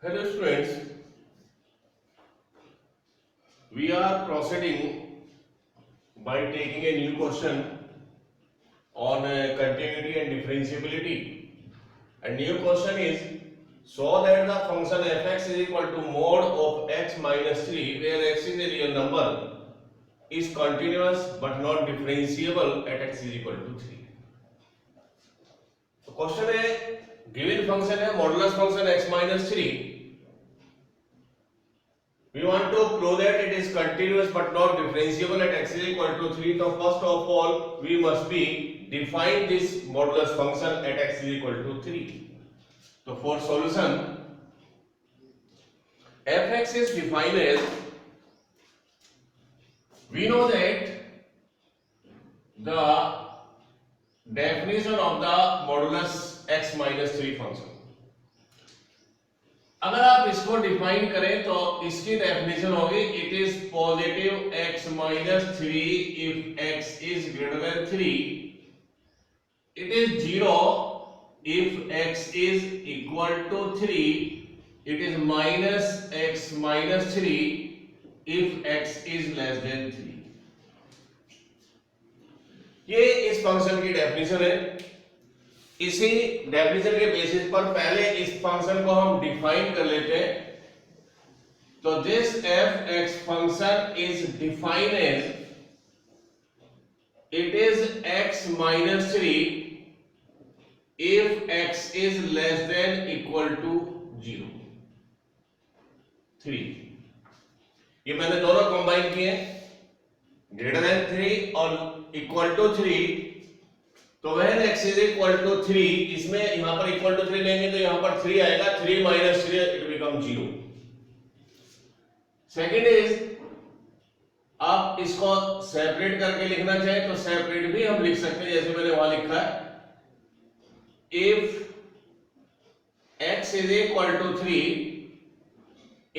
Hello students, we are proceeding by taking a new question on continuity and differentiability. And new question is, so that the function fx is equal to mod of x minus 3 where x is a real number is continuous but not differentiable at x is equal to 3. तो question है given function है modulus function x minus 3. We want to prove that it is continuous but not differentiable at x is equal to 3. So first of all, we must be define this modulus function at x is equal to 3. So for solution, fx is defined as, we know that the definition of the modulus x minus 3 function. अगर आप इसको define करें तो इसकी definition होगी it is positive x minus 3 if x is greater than 3. It is 0 if x is equal to 3. It is minus x minus 3 if x is less than 3. ये इस function की डेफिनेशन है. इसी definition के basis पर पहले इस function को हम डिफाइन कर लेते हैं. तो this F X function is defined as it is X minus 3 if X is less than equal to 0 3. ये मैंने दोनों कंबाइन किए, ग्रेटर देन 3 और इक्वल टू 3. तो when x is equal to 3, इसमें यहां पर इक्वल टू 3 लेंगे तो यहां पर 3 आएगा. 3 minus 3 it become 0. Second is, आप इसको सेपरेट करके लिखना चाहे तो सेपरेट भी हम लिख सकते हैं, जैसे मैंने वहां लिखा है if x is equal to 3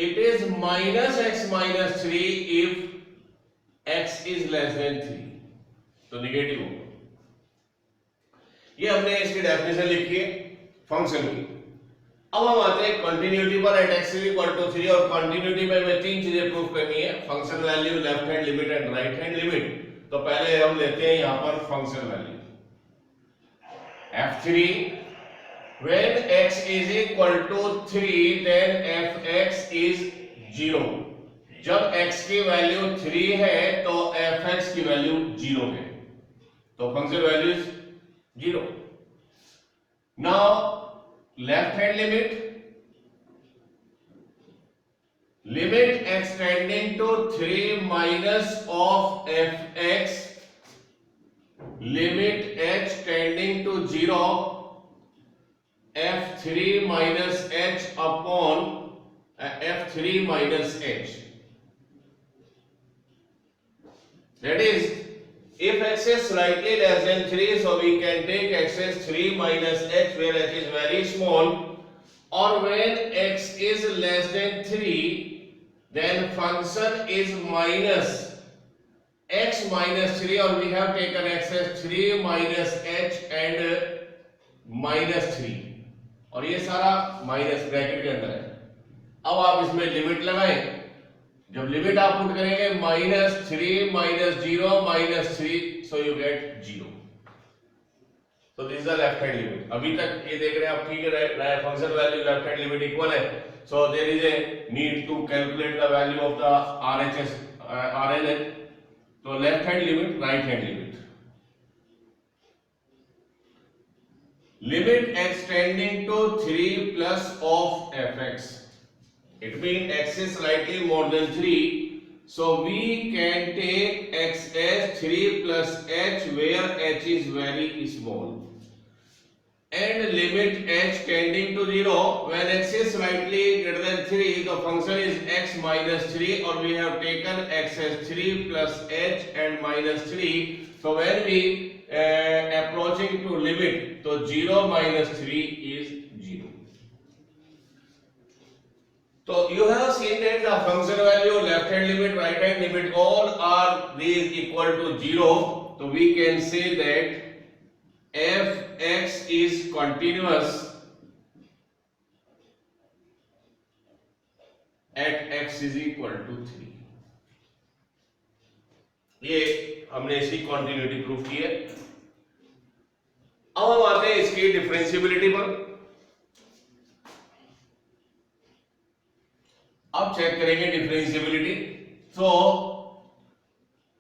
it is minus x minus 3 if x is less than 3. तो निगेटिव होगा. ये हमने इसकी डेफिनेशन लिखी है फंक्शन की. अब हम आते हैं कंटिन्यूटी पर at x is equal to 3. और कंटिन्यूटी में हमें तीन चीजें प्रूव करनी है, function value, left hand limit and right hand limit. तो पहले हम लेते हैं यहां पर function value f3. When x is equal to 3 then fx is 0. जब x की वैल्यू 3 है तो fx की वैल्यू 0 है. तो function value is 0. Now left hand limit extending to 3 minus of fx, limit h tending to 0 f3 minus h upon f3 minus h. That is, if x is slightly less than 3, so we can take x as 3 minus h where h is very small. Or when x is less than 3, then function is minus x minus 3, or we have taken x as 3 minus h and minus 3. और ये सारा minus bracket के अंदर है. अब आप इसमें limit लगाएं. जब लिमिट आप पुट करेंगे minus 3 minus 0 minus 3, so you get 0. तो this is the left hand limit. अभी तक ये देख रहे हैं आप, ठीक है, function value left hand limit equal है. So there is a need to calculate the value of the RHS RLN. तो left hand limit, right hand limit. Limit extending to 3 plus of fx. It means x is slightly more than 3, so we can take x as 3 plus h where h is very small, and limit h tending to 0 when x is slightly greater than 3. The function is x minus 3, or we have taken x as 3 plus h and minus 3. So when we approaching to limit, so 0 minus 3 is 0. So you have seen that the function value, left hand limit, right hand limit, all are these equal to 0. So we can say that fx is continuous at x is equal to 3। ये हमने इसकी continuity proof की है। अब हम आते हैं इसकी डिफरेंशिएबिलिटी पर। अब चेक करेंगे डिफरेंशिएबिलिटी। तो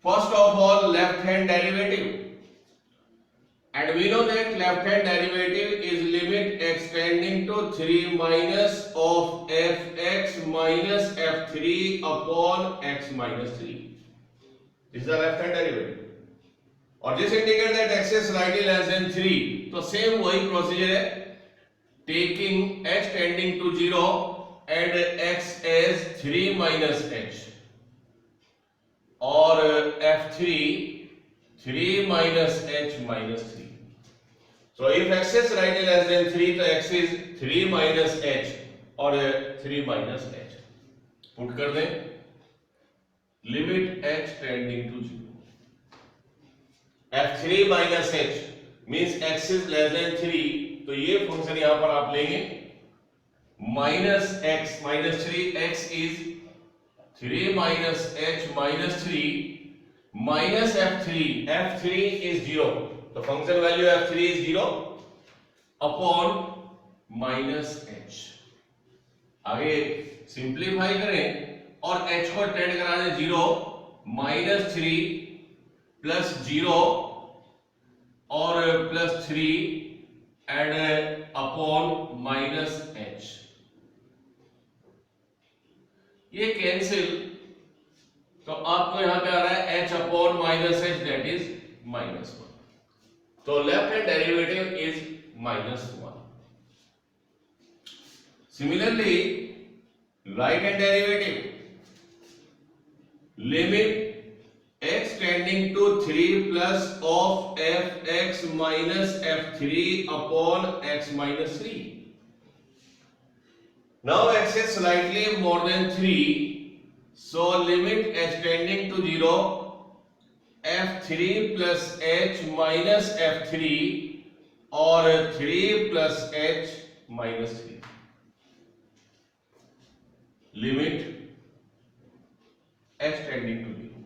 first of all left hand derivative, and we know that left hand derivative is limit extending to 3 minus of fx minus f3 upon x minus 3. This is the left hand derivative. और this indicate that x is slightly less than 3. तो same वही procedure है, taking h tending to 0 and x as 3 minus h और f3 3 minus h minus 3. So if x is slightly less than 3, तो x is 3 minus h और 3 minus h. Put कर दें, limit h tending to 0. f3 minus h means x is less than 3, तो ये function यहां पर आप लेंगे minus x minus 3, x is 3 minus h minus 3 minus f3, f3 is 0, तो function value f3 is 0 upon minus h। आगे simplify करें और h को टेंड करा दें 0, माइनस 3 प्लस 0 और plus 3 and upon minus h। ये कैंसिल, तो आपको यहां पे आ रहा है h upon minus h, that is minus 1। तो left hand derivative is minus 1। Similarly right hand derivative, limit x tending to 3 plus of fx minus f3 upon x minus 3। Now x is slightly more than 3, so limit h tending to 0 f3 plus h minus f3 और 3 plus h minus 3. Limit h tending to 0.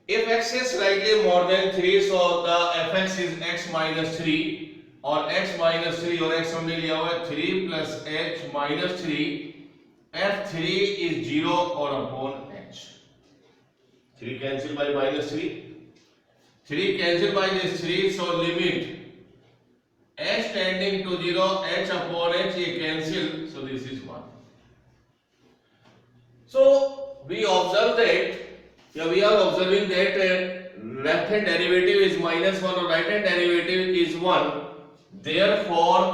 If x is slightly more than 3, so the fx is x minus 3 और x minus 3 और x हमने लिया हुआ है 3 plus h minus 3, f3 is 0 और upon h. 3 cancel by minus 3, 3 cancel by this 3, so limit h tending to 0, h upon h ये cancel, so this is 1. So we observe that, we are observing that left hand derivative is minus 1 और right hand derivative is 1. Therefore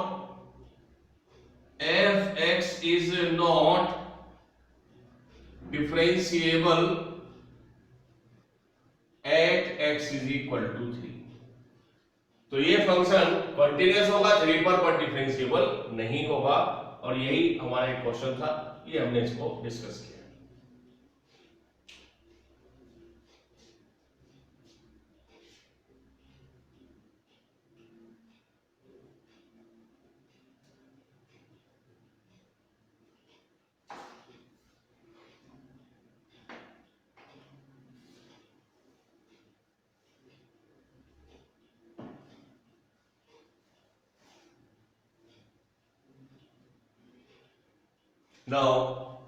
fx is not differentiable at x is equal to 3. तो ये function continuous होगा 3 पर differentiable नहीं होगा, और यही हमारा एक क्वेश्चन था, ये हमने इसको डिस्कस किया। Now,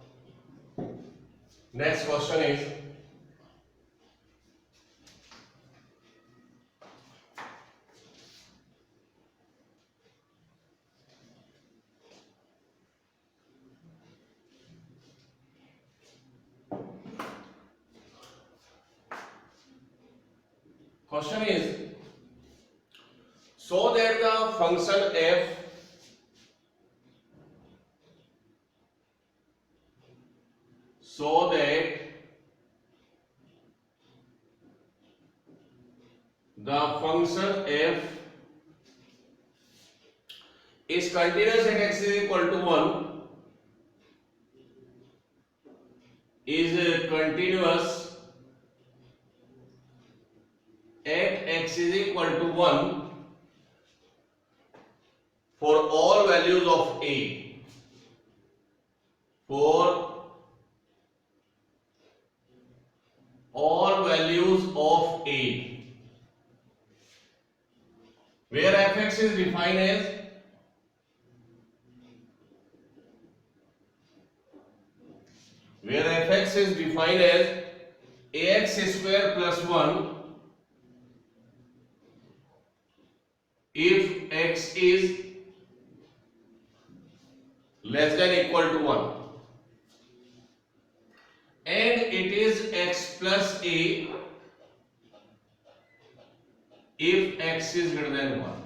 next question is, so that the function f so that the function f is continuous at x is equal to 1, is continuous at x is equal to 1 for all values of a, for all values of a, where fx is defined as ax square plus 1 if x is less than equal to 1, and it is x plus a if x is greater than 1.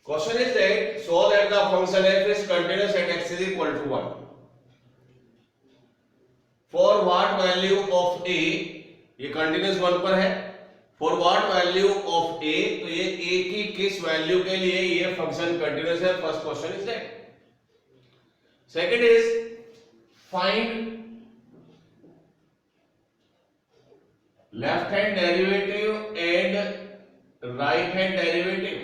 Question is that show that the function f is continuous at x is equal to 1. For what value of a, ये continuous 1 पर है, for what value of a, तो ये a की किस value के लिए ये फंक्शन कंटिन्यूस है. First question is that. Second is find left hand derivative and right hand derivative.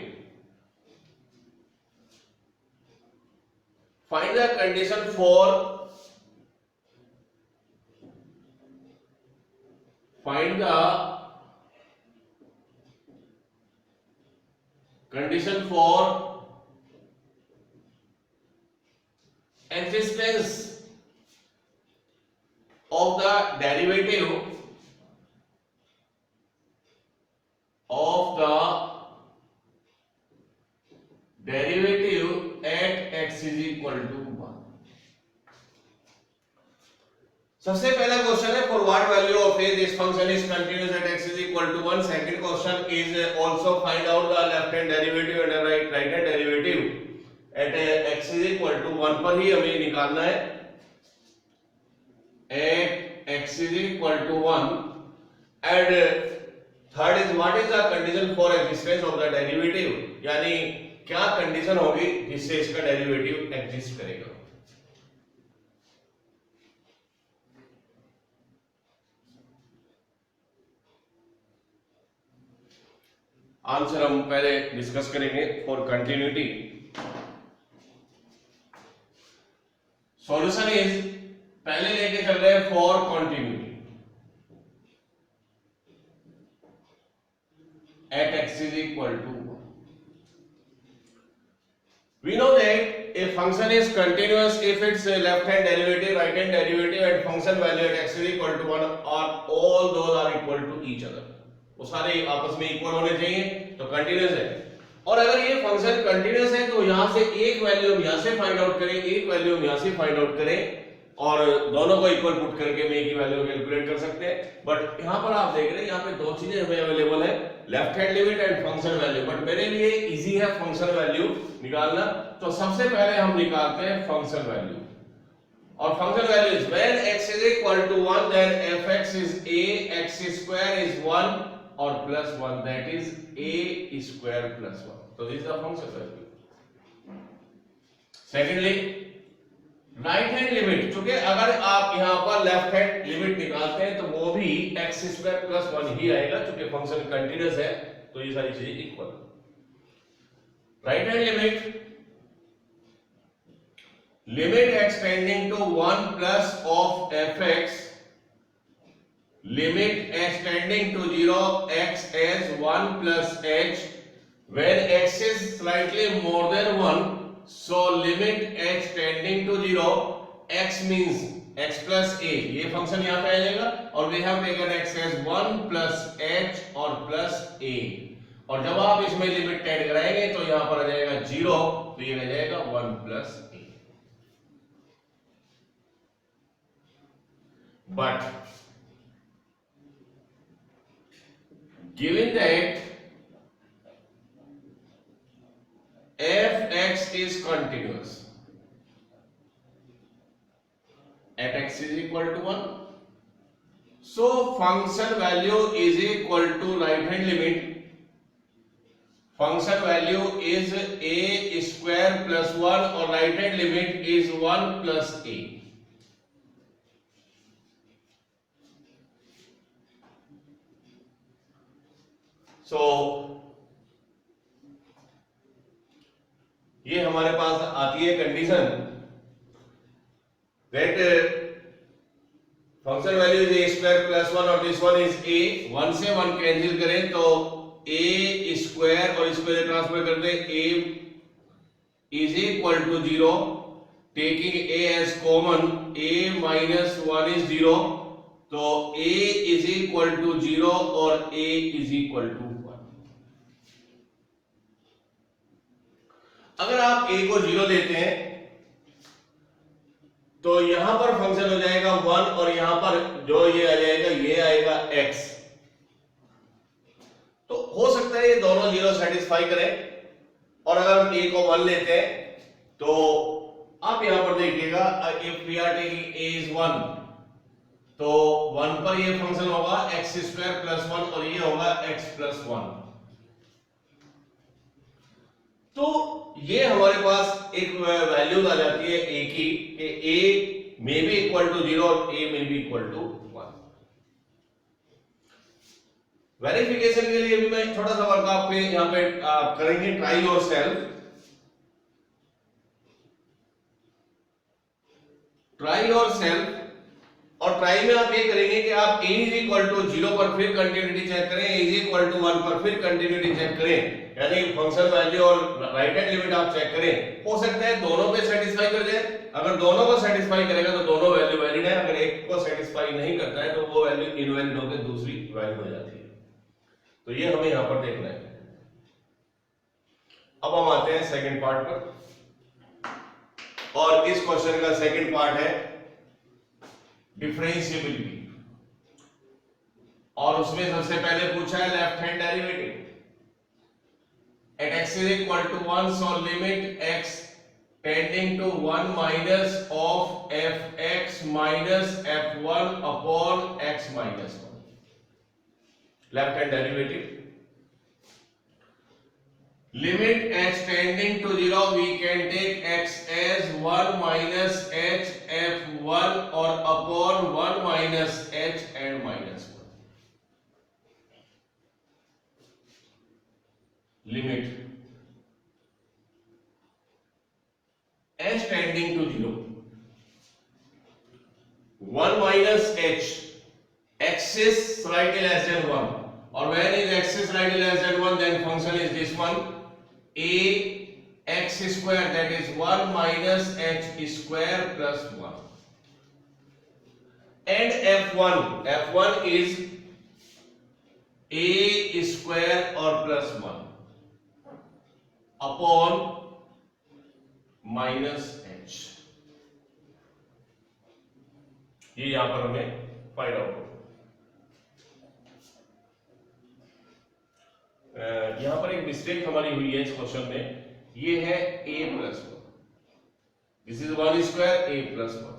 Find the condition for existence of the derivative at x is equal to 1. सबसे पहला question है for what value of a this function is continuous at x is equal to 1. Second question is also find out the left hand derivative and right hand derivative at x is equal to 1 पर ही हमें निकालना है. At x is equal to 1 and third is what is the condition for existence of the derivative, यानी क्या condition होगी जिससे इसका derivative exist करेगा. आंसर हम पहले डिस्कस करेंगे फॉर कंटिन्यूटी. सॉल्यूशन इज पहले लेके चल रहे हैं for continuity at x is equal to 1. We know that a function is continuous if its left hand derivative, right hand derivative and function value at x is equal to 1 or all those are equal to each other. वो सारे आपस में equal होने चाहिए तो continuous है. और अगर ये फंक्शन कंटिन्यूस है तो यहां से एक वैल्यू हम यहां से फाइंड आउट करें, एक वैल्यू हम यहां से फाइंड आउट करें और दोनों को इक्वल पुट करके हम एक ही वैल्यू कैलकुलेट कर सकते हैं. बट यहां पर आप देख रहे हैं यहां पे दो चीजें हमें अवेलेबल है, left hand limit and function value. But मेरे लिए इजी है फंक्शन वैल्यू निकालना, तो सबसे पहले हम निकालते हैं फंक्शन वैल्यू. और function value is when x is equal to 1 then fx is a x square is 1 or plus 1, that is a square plus 1. So this is the function value. Secondly, right hand limit, क्योंकि अगर आप यहां पर left hand limit निकालते हैं तो वो भी x स्क्वायर प्लस 1 ही आएगा, क्योंकि फंक्शन कंटीन्यूअस है तो ये सारी चीजें equal. Right hand limit extending to 1 plus of fx, limit extending to 0 x as 1 plus h when x is slightly more than 1, so limit extending to 0 x means x plus a, ये function यहाँ पे आ जाएगा और we have taken x as 1 plus h और plus a, और जब आप इसमें लिमिट ऐड कराएंगे तो यहाँ पर आ जाएगा 0, तो ये आ जाएगा 1 plus a. But given that fx is continuous at x is equal to 1, so function value is equal to right hand limit, function value is a square plus 1 और right hand limit is 1 plus a. So ये हमारे पास आती है condition that function value is a square plus 1 और this one is a, 1 से 1 cancel करें तो a square और इसको ट्रांसफर कर दें, a is equal to 0, taking a as common, a minus 1 is 0, तो a is equal to 0 और a is equal to 1। अगर आप a को 0 देते हैं तो यहां पर फंक्शन हो जाएगा 1 और यहां पर जो ये आ जाएगा ये आएगा x। तो हो सकता है ये दोनों 0 सेटिस्फाई करें, और अगर हम a को 1 लेते हैं तो आप यहां पर देखिएगा, if we are taking a is 1 तो 1 पर ये फंक्शन होगा x स्क्वायर प्लस 1 और ये होगा x प्लस 1। तो ये हमारे पास एक वैल्यू आ जाती है a की, कि a may be equal to 0 और a may be equal to 1। Verification के लिए भी मैं थोड़ा सा वर्क आपके यहाँ पे करेंगे, try your self. Try your self, और ट्राई में आप ये करेंगे कि आप a इज इक्वल टू 0 पर फिर कंटिन्यूटी चेक करें, a इज इक्वल टू 1 पर फिर कंटिन्यूटी चेक करें, यानी फंक्शन वैल्यू और राइट हैंड लिमिट आप चेक करें। हो सकता है दोनों पे सेटिस्फाई कर जाए, अगर दोनों को सेटिस्फाई करेगा तो दोनों वैल्यू वैलिड है, अगर एक को सेटिस्फाई नहीं करता है तो वो वैल्यू इनवैलिड होकर दूसरी वैल्यू हो जाती है। तो ये हमें यहां पर देखना है। अब हम आते हैं सेकंड पार्ट पर, और इस क्वेश्चन का सेकंड पार्ट है डिफरेंशिएबिलिटी, और उसमें सबसे पहले पूछा है left hand derivative. At x is equal to 1, so limit x tending to 1 minus of fx minus f1 upon x minus 1. Left hand derivative. Limit h tending to 0, we can take x as 1 minus h f1 or upon 1 minus h and minus 1. Limit h tending to 0, 1 minus h, x is slightly less than 1, or when is x is slightly less than 1, then function is this one, a x square, that is 1 minus h square plus 1, and f1 is a square or plus 1 upon minus h। ये यहां पर हमें find out होगा। यहां पर एक mistake हमारी हुई है इस क्वेश्चन में, ये है a plus 1, this is 1 square a plus 1।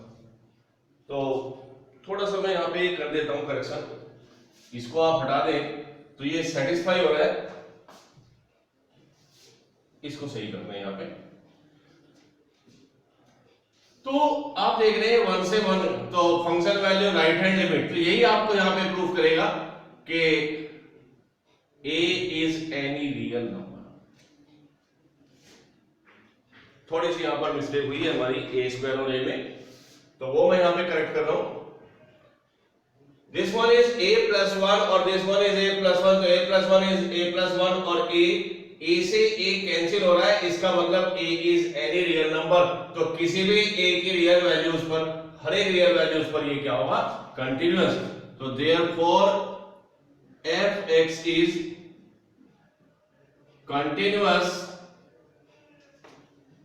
तो थोड़ा सा मैं यहां पे कर देता हूं करेक्शन, इसको आप हटा दें तो ये सेटिस्फाई हो रहा है, इसको सही करना है यहां पे। तो आप देख रहे हैं 1 से 1, तो function value right hand limit, तो यही आपको यहां पे प्रूफ करेगा कि a is any real number. थोड़ी सी यहां पर मिस्टेक हुई है हमारी a स्क्वायर और a में, तो वो मैं यहां पे करेक्ट कर रहा हूं। This one is a plus 1 और this one is a plus 1, तो a plus 1 is a plus 1 और a से a कैंसिल हो रहा है, इसका मतलब a is any real number. तो किसी भी a की रियल वैल्यूज पर, हर एक रियल वैल्यूज पर ये क्या होगा, कंटीन्यूअस। तो therefore fx is continuous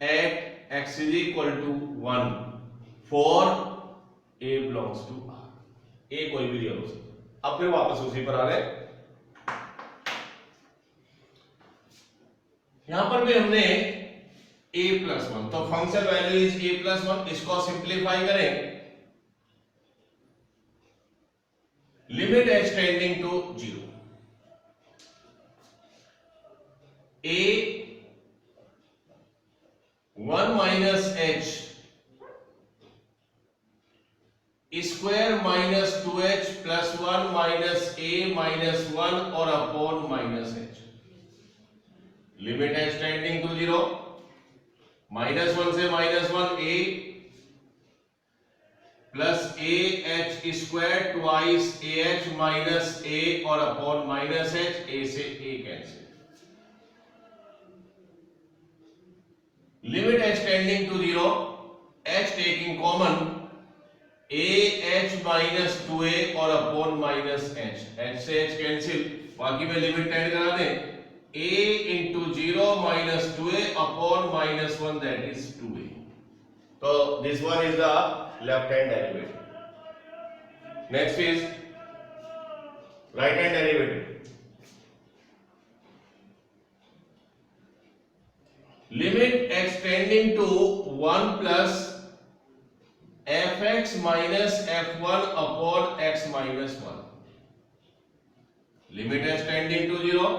at x is equal to 1 for a belongs to r। a कोई भी रियल हो सकता। अब फिर वापस उसी पर आ रहे हैं, यहां पर भी हमने a प्लस 1, तो function value is a plus 1, इसको सिंप्लीफाई करें, limit h tending to 0, a 1 minus h square minus 2h plus 1 minus a minus 1 और upon minus h, limit h tending to 0, -1 से -1 a plus a h square twice a h minus a और upon minus h, a से a cancel. Limit h tending to zero, h taking common, A h minus two ए और upon minus H, H से H cancel, बाकी में limit tend करा दें, a into 0 minus 2a upon minus 1, that is 2a. So this one is the left hand derivative. Next is right hand derivative. Limit x tending to 1 plus fx minus f1 upon x minus 1. Limit x tending to 0,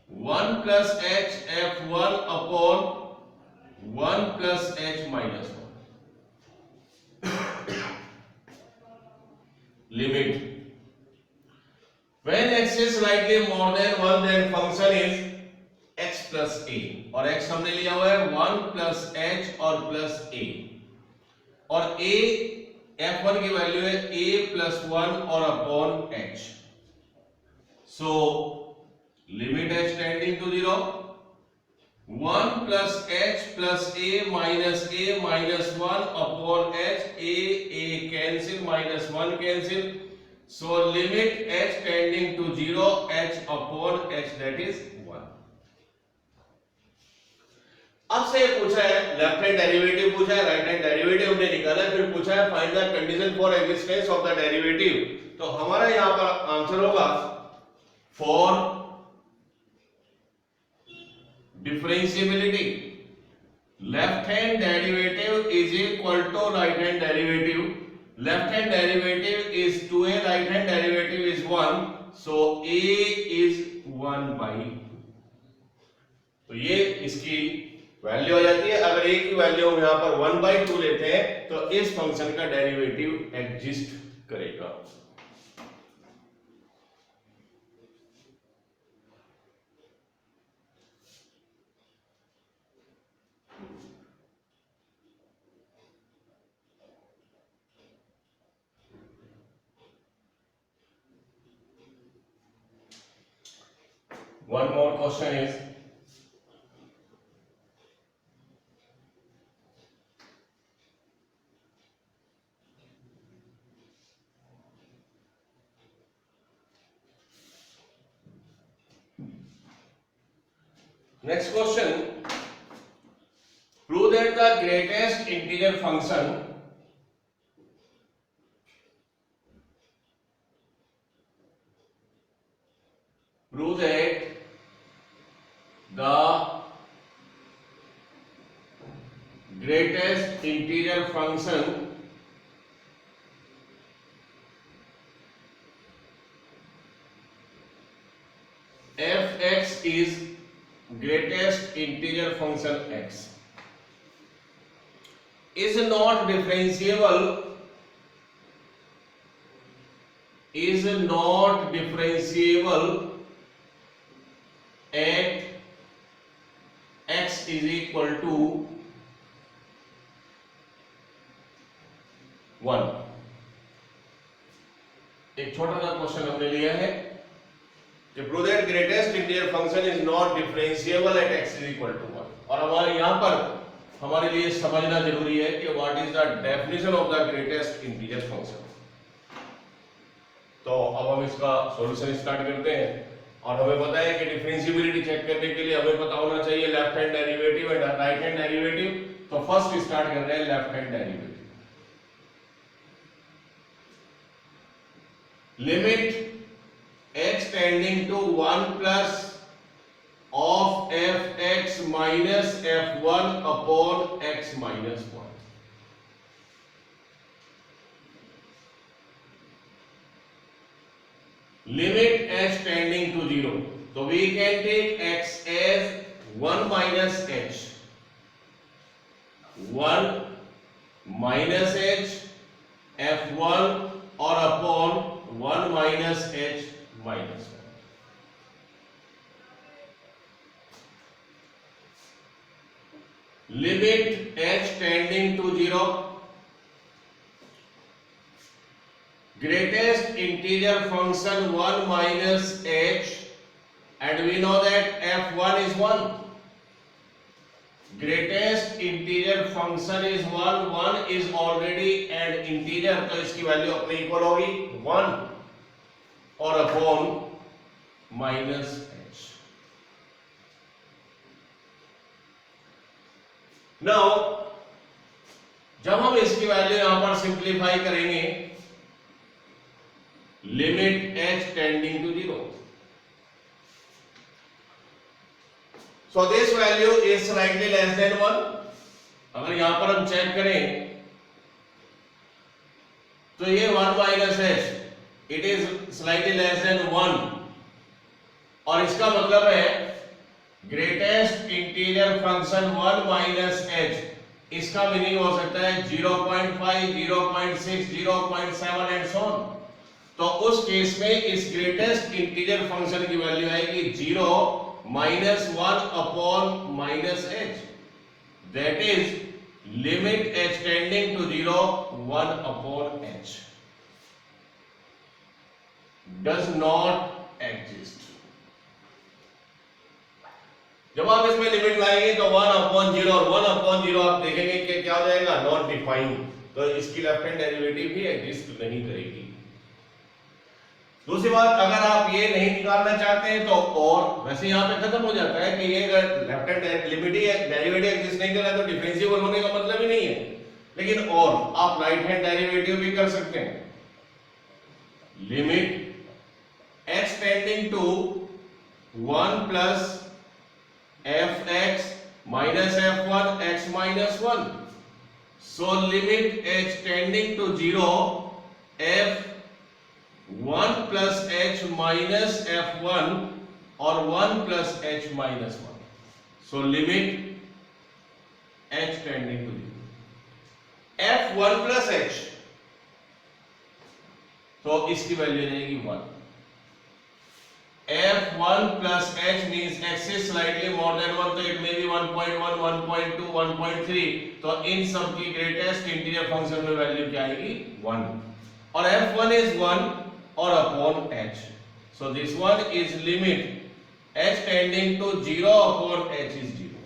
1 plus h f1 upon 1 plus h minus 1. Limit. When x is slightly more than 1, then function is x plus a, और x हमने लिया हुआ है 1 plus h और plus a, और a f1 की value है a plus 1 और upon h. So limit h tending to 0, 1 plus h plus a minus 1 upon h, a cancel, minus 1 cancel. So limit h tending to 0, h upon h, that is 1. अब से पूछा है left hand derivative, पूछा है right hand derivative हमने निकाला है, फिर पूछा है find the condition for existence of the derivative. तो हमारा यहां पर आंसर होगा for differentiability, left hand derivative is equal to right hand derivative. Left hand derivative is 2a, right hand derivative is 1, so a is 1 by 2. तो ये इसकी value आ जाती है। अगर a की वैल्यू हम यहां पर 1 by 2 लेते हैं तो इस फंक्शन का डेरिवेटिव एग्जिस्ट करेगा। One more question is, next question, prove that the greatest integer function prove that the greatest integer function fx is greatest integer function x is not differentiable at x is equal to 1। एक छोटा सा question हमने लिया है कि prove that greatest integer function is not differentiable at x is equal to 1। और हमारे यहां पर हमारे लिए समझना जरूरी है कि what is the definition of the greatest integer function. तो अब हम इसका सॉल्यूशन स्टार्ट करते हैं, और हमें पता है कि डिफरेंशिएबिलिटी चेक करने के लिए हमें पता होना चाहिए left hand derivative and right hand derivative. तो फर्स्ट स्टार्ट कर रहे हैं left hand derivative. Limit x tending to 1 plus of fx minus f1 upon x minus 1। Limit h tending to 0, so we can take x as 1 minus h, 1 minus h f1 और upon 1 minus h minus 1। Limit h tending to 0, greatest integer function 1 minus h, and we know that f1 is 1. Greatest integer function is 1. 1 is already an integer, तो इसकी value अपने equal होगी 1 और upon minus h. Now जब हम इसकी value यहां पर सिंप्लीफाई करेंगे, limit h tending to 0, so this value is slightly less than 1. अगर यहां पर हम चेक करें तो ये 1 minus h, it is slightly less than 1, और इसका मतलब है greatest integer function 1 minus h, इसका मीनिंग हो सकता है 0.5, 0.6, 0.7 एंड सो ऑन. तो उस केस में इस ग्रेटेस्ट इंटीजर फंक्शन की वैल्यू आएगी 0 minus 1 upon minus h, that is limit h tending to 0 1 upon h does not exist. जब आप इसमें लिमिट लाएंगे तो 1 upon 0 और 1 upon 0 आप देखेंगे कि क्या हो जाएगा, नॉट डिफाइंड, तो इसकी लेफ्ट हैंड डेरिवेटिव भी एग्जिस्ट नहीं करेगी. दूसरी बात, अगर आप ये नहीं निकालना चाहते हैं तो और, वैसे यहाँ पे खत्म हो जाता है कि ये अगर लेफ्ट हैंड लिमिट ही डेरिवेटिव एग्जिस्ट नहीं कर रहा है तो डिफरेंशिएबल होने का मतलब ही नहीं है. लेकिन और आप राइट हैंड डेरिवेटिव भी कर सकते हैं. Limit x tending to 1 plus fx minus f1 x minus 1, so limit h tending to 0 f 1 plus h minus f1 और 1 plus h minus 1, so limit h tending to 0, f1 plus h, तो इसकी value जाएगी 1. f1 plus h means x is slightly more than 1, तो it may be 1.1, 1.2, 1.3, तो इन सब की greatest integer function में value क्या आएगी 1, और f1 is 1 or upon h, so this one is limit h tending to 0 upon h is 0.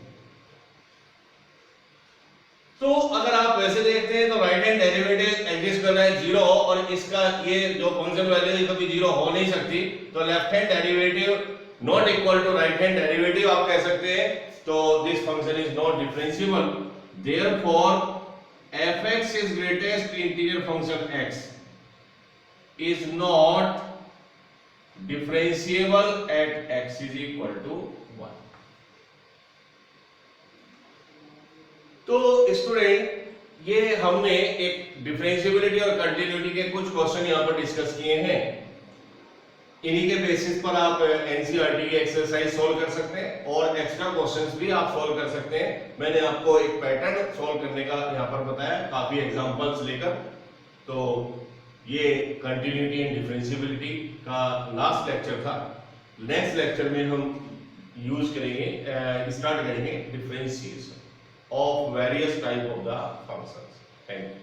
तो अगर आप वैसे देखते हैं तो राइट हैंड डेरिवेटिव एग्जिस्ट कर रहा है 0, और इसका ये जो फंक्शन वैल्यू है कभी 0 हो नहीं सकती, तो left hand derivative not equal to right hand derivative आप कह सकते हैं. तो this function is not differentiable, therefore fx is greatest integer function x is not differentiable at x is equal to 1. तो स्टूडेंट ये हमने एक डिफरेंशिएबिलिटी और कंटिन्यूटी के कुछ क्वेश्चन यहाँ पर डिस्कस किए हैं. इन्हीं के बेसिस पर आप एनसीईआरटी की एक्सरसाइज सॉल्व कर सकते हैं और एक्स्ट्रा क्वेश्चंस भी आप सॉल्व कर सकते हैं. मैंने आपको एक पैटर्न सॉल्व करने का यहाँ पर बताया काफी एग्जांपल्स लेकर. तो ये कंटिन्यूटी एंड डिफरेंशिएबिलिटी का लास्ट लेक्चर था. नेक्स्ट लेक्चर में हम यूज करेंगे, स्टार्ट करेंगे differentiation of various type of the functions. Thank you.